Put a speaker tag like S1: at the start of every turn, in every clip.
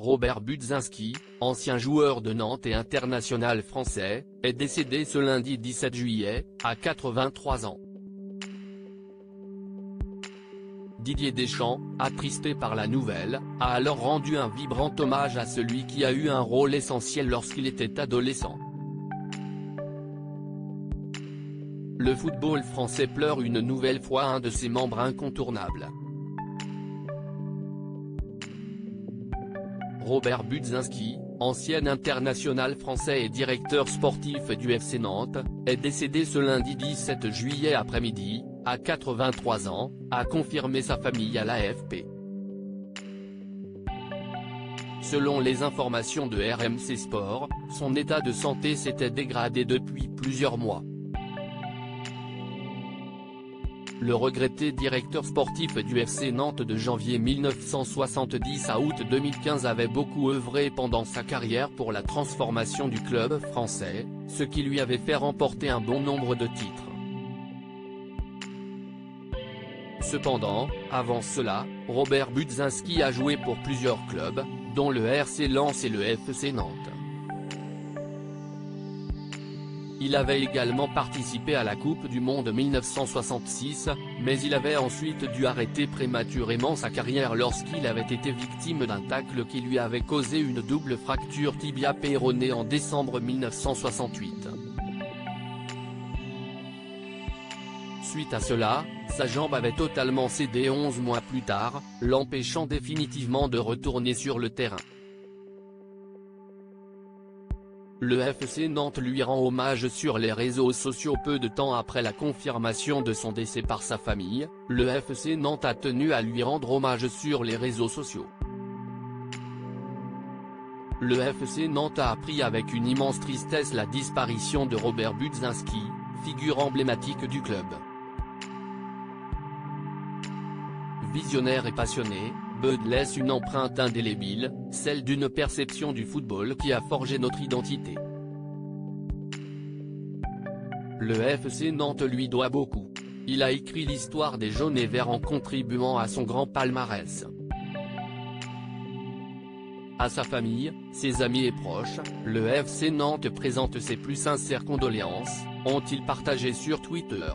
S1: Robert Budzinski, ancien joueur de Nantes et international français, est décédé ce lundi 17 juillet, à 83 ans. Didier Deschamps, attristé par la nouvelle, a alors rendu un vibrant hommage à celui qui a eu un rôle essentiel lorsqu'il était adolescent. Le football français pleure une nouvelle fois un de ses membres incontournables. Robert Budzinski, ancien international français et directeur sportif du FC Nantes, est décédé ce lundi 17 juillet après-midi, à 83 ans, a confirmé sa famille à l'AFP. Selon les informations de RMC Sport, son état de santé s'était dégradé depuis plusieurs mois. Le regretté directeur sportif du FC Nantes de janvier 1970 à août 2015 avait beaucoup œuvré pendant sa carrière pour la transformation du club français, ce qui lui avait fait remporter un bon nombre de titres. Cependant, avant cela, Robert Budzinski a joué pour plusieurs clubs, dont le RC Lens et le FC Nantes. Il avait également participé à la Coupe du Monde 1966, mais il avait ensuite dû arrêter prématurément sa carrière lorsqu'il avait été victime d'un tacle qui lui avait causé une double fracture tibia-péronée en décembre 1968. Suite à cela, sa jambe avait totalement cédé 11 mois plus tard, l'empêchant définitivement de retourner sur le terrain. Le FC Nantes lui rend hommage sur les réseaux sociaux peu de temps après la confirmation de son décès par sa famille. Le FC Nantes a tenu à lui rendre hommage sur les réseaux sociaux. Le FC Nantes a appris avec une immense tristesse la disparition de Robert Budzinski, figure emblématique du club. Visionnaire et passionné, Bud laisse une empreinte indélébile, celle d'une perception du football qui a forgé notre identité. Le FC Nantes lui doit beaucoup. Il a écrit l'histoire des jaunes et verts en contribuant à son grand palmarès. À sa famille, ses amis et proches, le FC Nantes présente ses plus sincères condoléances, ont-ils partagé sur Twitter.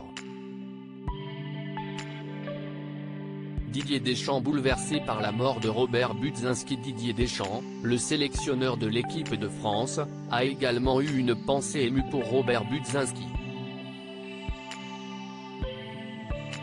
S1: Didier Deschamps bouleversé par la mort de Robert Budzinski. Didier Deschamps, le sélectionneur de l'équipe de France, a également eu une pensée émue pour Robert Budzinski.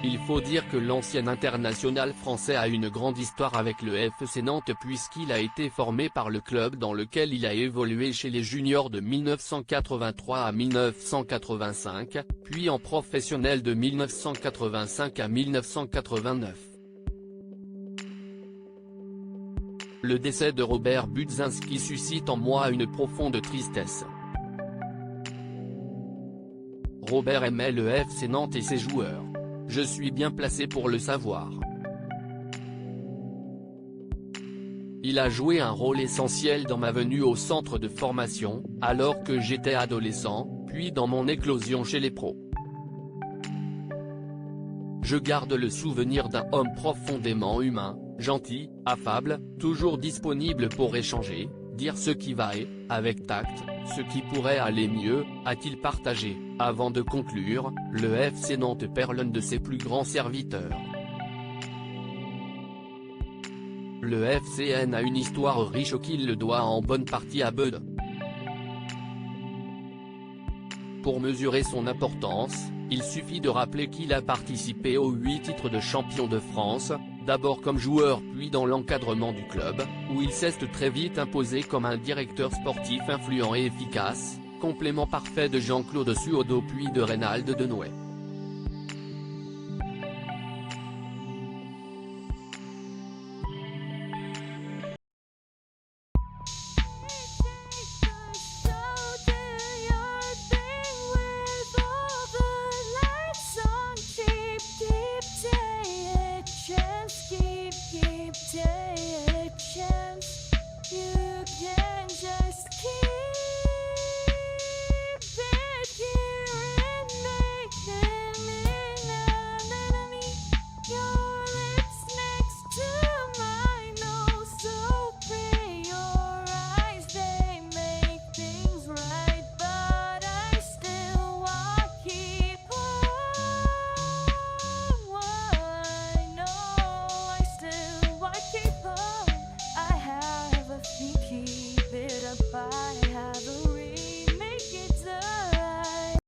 S1: Il faut dire que l'ancien international français a une grande histoire avec le FC Nantes puisqu'il a été formé par le club dans lequel il a évolué chez les juniors de 1983 à 1985, puis en professionnel de 1985 à 1989. Le décès de Robert Budzinski suscite en moi une profonde tristesse. Robert aimait le FC Nantes et ses joueurs. Je suis bien placé pour le savoir. Il a joué un rôle essentiel dans ma venue au centre de formation, alors que j'étais adolescent, puis dans mon éclosion chez les pros. Je garde le souvenir d'un homme profondément humain, gentil, affable, toujours disponible pour échanger, dire ce qui va et, avec tact, ce qui pourrait aller mieux, a-t-il partagé, avant de conclure, le FC Nantes perd l'un de ses plus grands serviteurs. Le FCN a une histoire riche qu'il le doit en bonne partie à Bud. Pour mesurer son importance, il suffit de rappeler qu'il a participé aux 8 titres de champion de France, d'abord comme joueur puis dans l'encadrement du club, où il s'est très vite imposé comme un directeur sportif influent et efficace, complément parfait de Jean-Claude Suaudeau puis de Reynald Denouet.